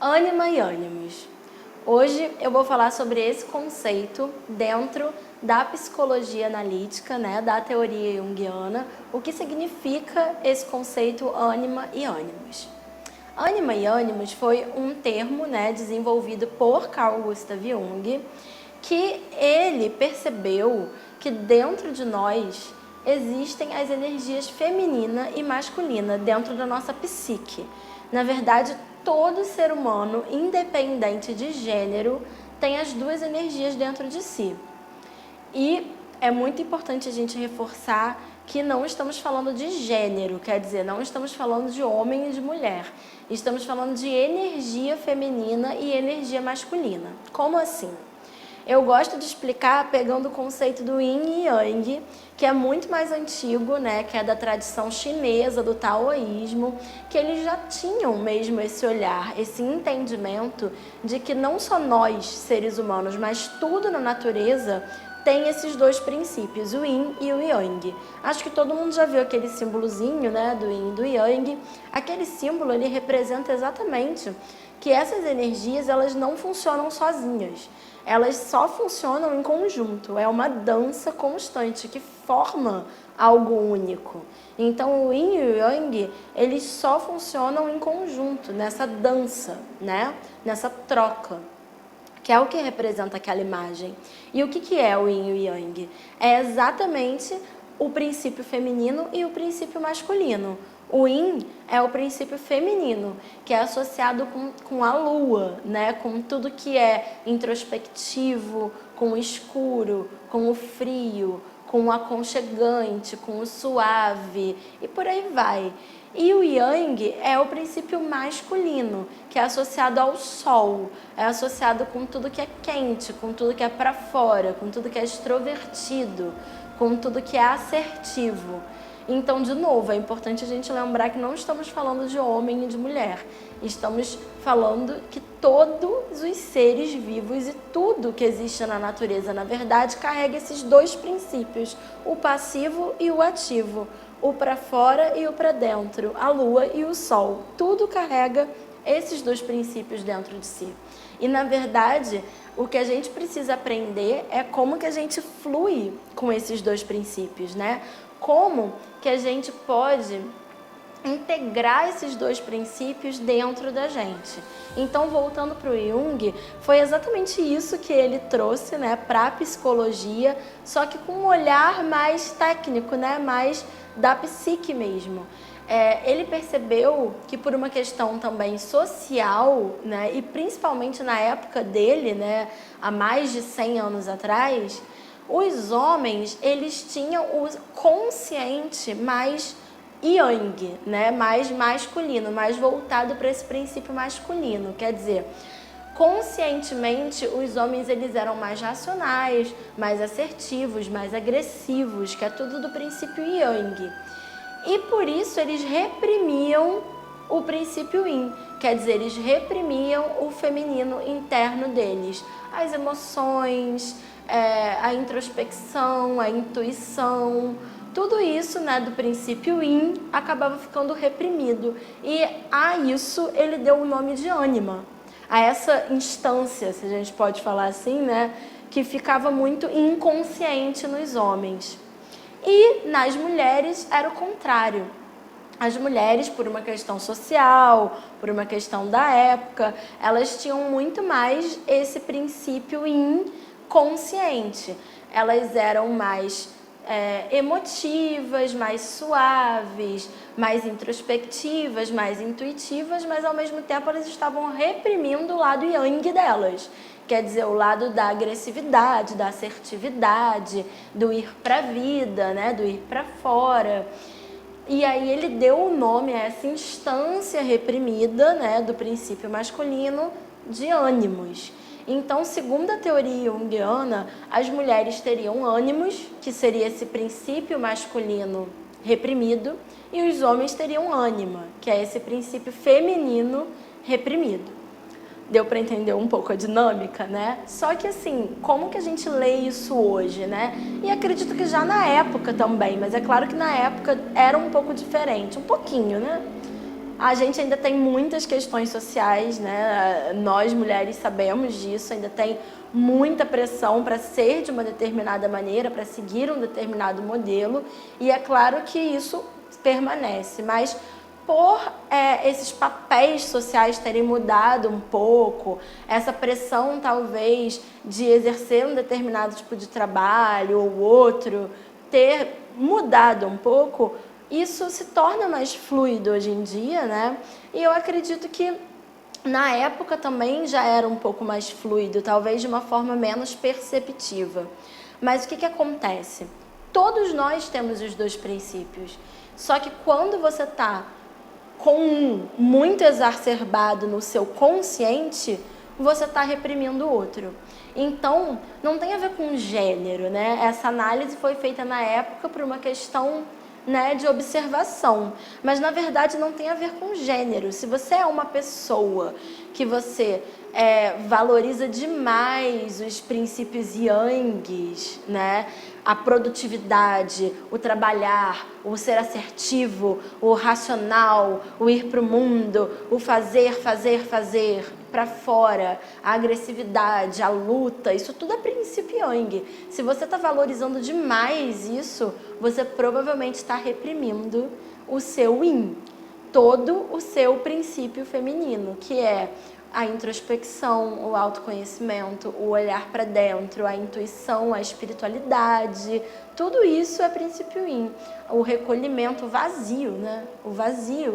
Ânima e ânimos. Hoje eu vou falar sobre esse conceito dentro da psicologia analítica, né, da teoria junguiana, o que significa esse conceito ânima e ânimos. Ânima e ânimos foi um termo, né, desenvolvido por Carl Gustav Jung, que ele percebeu que dentro de nós existem as energias feminina e masculina dentro da nossa psique. Na verdade, todo ser humano, independente de gênero, tem as duas energias dentro de si. E é muito importante a gente reforçar que não estamos falando de gênero, quer dizer, não estamos falando de homem e de mulher. Estamos falando de energia feminina e energia masculina. Como assim? Eu gosto de explicar pegando o conceito do Yin e Yang, que é muito mais antigo, né, que é da tradição chinesa, do taoísmo, que eles já tinham mesmo esse olhar, esse entendimento de que não só nós, seres humanos, mas tudo na natureza tem esses dois princípios, o Yin e o Yang. Acho que todo mundo já viu aquele símbolozinho, né, do Yin e do Yang. Aquele símbolo, ele representa exatamente que essas energias, elas não funcionam sozinhas. Elas só funcionam em conjunto. É uma dança constante que forma algo único. Então, o Yin e o Yang, eles só funcionam em conjunto, nessa dança, né, nessa troca, que é o que representa aquela imagem. E o que é o Yin e o Yang? É exatamente o princípio feminino e o princípio masculino. O Yin é o princípio feminino, que é associado com a lua, né? Com tudo que é introspectivo, com o escuro, com o frio, com o aconchegante, com o suave e por aí vai. E o Yang é o princípio masculino, que é associado ao sol, é associado com tudo que é quente, com tudo que é para fora, com tudo que é extrovertido, com tudo que é assertivo. Então, de novo, é importante a gente lembrar que não estamos falando de homem e de mulher. Estamos falando que todos os seres vivos e tudo que existe na natureza, na verdade, carrega esses dois princípios, o passivo e o ativo, o para fora e o para dentro, a lua e o sol. Tudo carrega esses dois princípios dentro de si. E, na verdade, o que a gente precisa aprender é como que a gente flui com esses dois princípios, né? Como que a gente pode integrar esses dois princípios dentro da gente. Então, voltando para o Jung, foi exatamente isso que ele trouxe, né, para a psicologia, só que com um olhar mais técnico, né, mais da psique mesmo. Ele percebeu que por uma questão também social, né, e principalmente na época dele, né, há mais de 100 anos atrás, os homens, eles tinham o consciente mais yang, né? Mais masculino, mais voltado para esse princípio masculino. Quer dizer, conscientemente, os homens eles eram mais racionais, mais assertivos, mais agressivos, que é tudo do princípio yang. E por isso eles reprimiam o princípio yin, quer dizer, eles reprimiam o feminino interno deles, as emoções, a introspecção, a intuição, tudo isso, né, do princípio yin acabava ficando reprimido. E a isso ele deu o nome de ânima, a essa instância, se a gente pode falar assim, né, que ficava muito inconsciente nos homens. E nas mulheres era o contrário. As mulheres, por uma questão social, por uma questão da época, elas tinham muito mais esse princípio inconsciente. Elas eram mais emotivas, mais suaves, mais introspectivas, mais intuitivas, mas ao mesmo tempo elas estavam reprimindo o lado yang delas. Quer dizer, o lado da agressividade, da assertividade, do ir para a vida, né, do ir para fora. E aí ele deu o nome a essa instância reprimida, né, do princípio masculino de ânimos. Então, segundo a teoria junguiana, as mulheres teriam ânimos, que seria esse princípio masculino reprimido, e os homens teriam ânima, que é esse princípio feminino reprimido. Deu para entender um pouco a dinâmica, né? Só que assim, como que a gente lê isso hoje, né? E acredito que já na época também, mas é claro que na época era um pouco diferente, um pouquinho, né? A gente ainda tem muitas questões sociais, né? Nós mulheres sabemos disso, ainda tem muita pressão para ser de uma determinada maneira, para seguir um determinado modelo, e é claro que isso permanece, mas por esses papéis sociais terem mudado um pouco, essa pressão talvez de exercer um determinado tipo de trabalho ou outro ter mudado um pouco, isso se torna mais fluido hoje em dia, né? E eu acredito que na época também já era um pouco mais fluido, talvez de uma forma menos perceptiva. Mas o que acontece? Todos nós temos os dois princípios, só que quando você está com um muito exacerbado no seu consciente, você está reprimindo o outro. Então, não tem a ver com gênero, né? Essa análise foi feita na época por uma questão, né, de observação, mas na verdade não tem a ver com gênero. Se você é uma pessoa que você valoriza demais os princípios yangues, né, a produtividade, o trabalhar, o ser assertivo, o racional, o ir para o mundo, o fazer para fora, a agressividade, a luta, isso tudo é princípio yang. Se você está valorizando demais isso, você provavelmente está reprimindo o seu yin, todo o seu princípio feminino, que é a introspecção, o autoconhecimento, o olhar para dentro, a intuição, a espiritualidade, tudo isso é princípio yin. O recolhimento, o vazio, né? O vazio,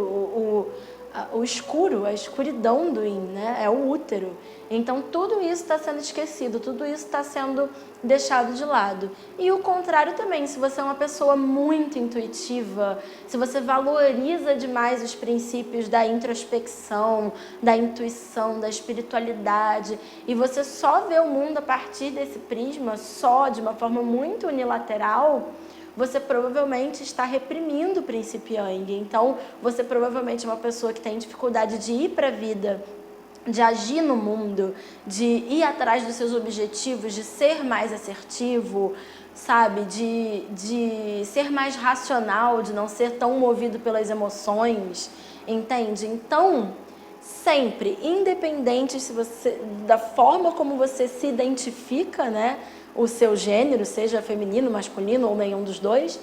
o escuro, a escuridão do yin, né? É o útero. Então tudo isso está sendo esquecido, tudo isso está sendo deixado de lado. E o contrário também, se você é uma pessoa muito intuitiva, se você valoriza demais os princípios da introspecção, da intuição, da espiritualidade, e você só vê o mundo a partir desse prisma, só de uma forma muito unilateral, você provavelmente está reprimindo o princípio yang. Então, você provavelmente é uma pessoa que tem dificuldade de ir para a vida, de agir no mundo, de ir atrás dos seus objetivos, de ser mais assertivo, sabe? De ser mais racional, de não ser tão movido pelas emoções, entende? Então, sempre, independente da forma como você se identifica, né? O seu gênero, seja feminino, masculino ou nenhum dos dois,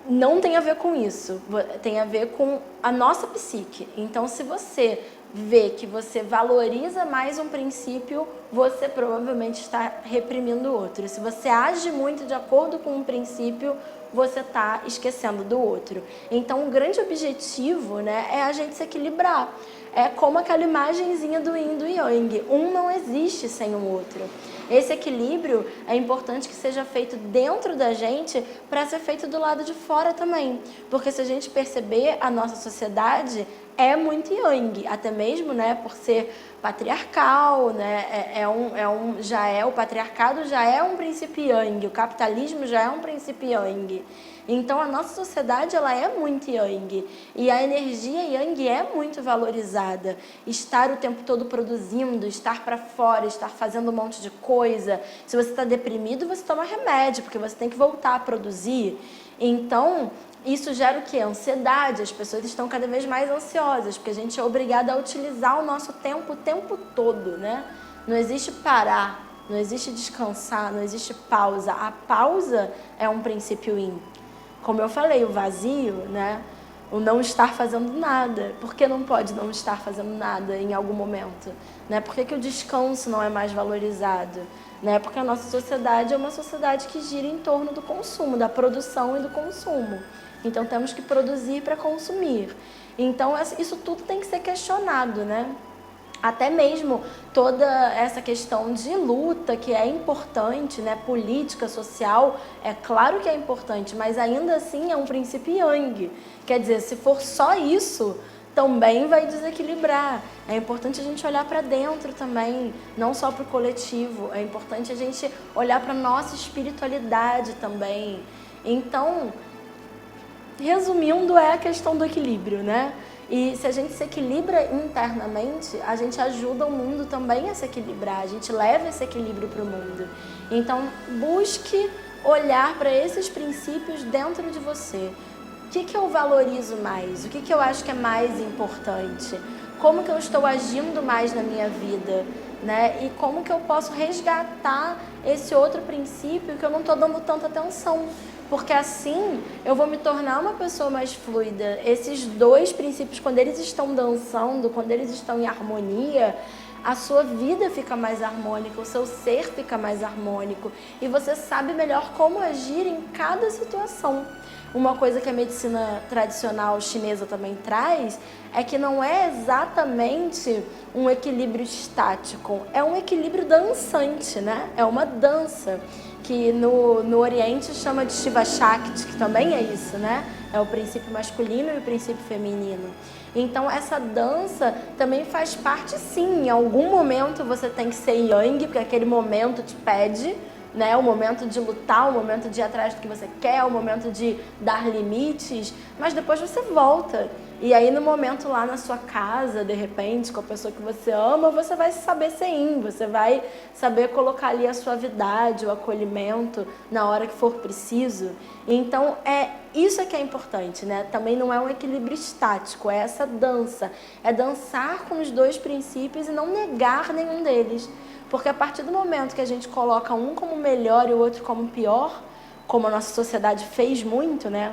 não tem a ver com isso, tem a ver com a nossa psique. Então, se você vê que você valoriza mais um princípio, você provavelmente está reprimindo o outro. Se você age muito de acordo com um princípio, você está esquecendo do outro. Então, o grande objetivo, né, é a gente se equilibrar. É como aquela imagenzinha do yin e do yang. Um não existe sem o outro. Esse equilíbrio é importante que seja feito dentro da gente para ser feito do lado de fora também. Porque se a gente perceber, a nossa sociedade é muito yang, até mesmo, né, por ser patriarcal, né, o patriarcado já é um princípio yang, o capitalismo já é um princípio yang. Então a nossa sociedade ela é muito yang e a energia yang é muito valorizada. Estar o tempo todo produzindo, estar para fora, estar fazendo um monte de coisa. Se você está deprimido, você toma remédio, porque você tem que voltar a produzir. Então, isso gera o quê? Ansiedade. As pessoas estão cada vez mais ansiosas, porque a gente é obrigada a utilizar o nosso tempo o tempo todo, né? Não existe parar, não existe descansar, não existe pausa. A pausa é um princípio yin. Como eu falei, o vazio, né? O não estar fazendo nada. Por que não pode não estar fazendo nada em algum momento? Né? Por que o descanso não é mais valorizado? Né? Porque a nossa sociedade é uma sociedade que gira em torno do consumo, da produção e do consumo. Então temos que produzir para consumir. Então isso tudo tem que ser questionado, né? Até mesmo toda essa questão de luta que é importante, né? Política, social, é claro que é importante, mas ainda assim é um princípio yang. Quer dizer, se for só isso, também vai desequilibrar. É importante a gente olhar para dentro também, não só para o coletivo. É importante a gente olhar para a nossa espiritualidade também. Então, resumindo, é a questão do equilíbrio, né? E se a gente se equilibra internamente, a gente ajuda o mundo também a se equilibrar, a gente leva esse equilíbrio para o mundo. Então, busque olhar para esses princípios dentro de você. que eu valorizo mais? O que eu acho que é mais importante? Como que eu estou agindo mais na minha vida, né? E como que eu posso resgatar esse outro princípio que eu não estou dando tanta atenção? Porque assim eu vou me tornar uma pessoa mais fluida. Esses dois princípios, quando eles estão dançando, quando eles estão em harmonia, a sua vida fica mais harmônica, o seu ser fica mais harmônico e você sabe melhor como agir em cada situação. Uma coisa que a medicina tradicional chinesa também traz é que não é exatamente um equilíbrio estático, é um equilíbrio dançante, né? É uma dança que no Oriente chama de Shiva Shakti, que também é isso, né? É o princípio masculino e o princípio feminino. Então essa dança também faz parte, sim. Em algum momento você tem que ser yang, porque aquele momento te pede, né? O momento de lutar, o momento de ir atrás do que você quer, o momento de dar limites, mas depois você volta. E aí no momento lá na sua casa, de repente, com a pessoa que você ama, você vai saber ser yin, você vai saber colocar ali a suavidade, o acolhimento na hora que for preciso. Então isso é que é importante, né? Também não é um equilíbrio estático, é essa dança, é dançar com os dois princípios e não negar nenhum deles. Porque a partir do momento que a gente coloca um como melhor e o outro como pior, como a nossa sociedade fez muito, né?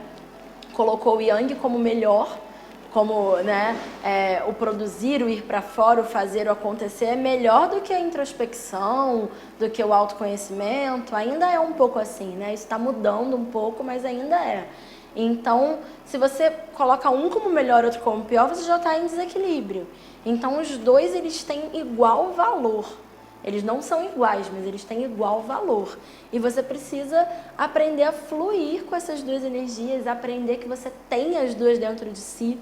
Colocou o yang como melhor, como, né, o produzir, o ir para fora, o fazer, o acontecer é melhor do que a introspecção, do que o autoconhecimento. Ainda é um pouco assim, né? Isso está mudando um pouco, mas ainda é. Então, se você coloca um como melhor e outro como pior, você já está em desequilíbrio. Então, os dois eles têm igual valor. Eles não são iguais, mas eles têm igual valor. E você precisa aprender a fluir com essas duas energias, aprender que você tem as duas dentro de si,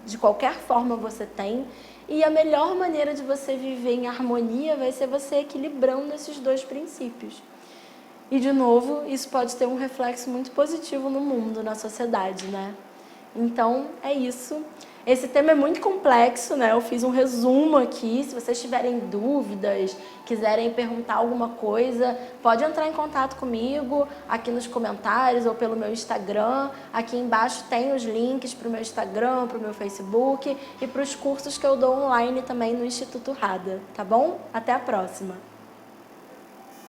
de qualquer forma você tem. E a melhor maneira de você viver em harmonia vai ser você equilibrando esses dois princípios. E, de novo, isso pode ter um reflexo muito positivo no mundo, na sociedade, né? Então, é isso. Esse tema é muito complexo, né? Eu fiz um resumo aqui. Se vocês tiverem dúvidas, quiserem perguntar alguma coisa, pode entrar em contato comigo aqui nos comentários ou pelo meu Instagram. Aqui embaixo tem os links para o meu Instagram, para o meu Facebook e para os cursos que eu dou online também no Instituto Rada, tá bom? Até a próxima!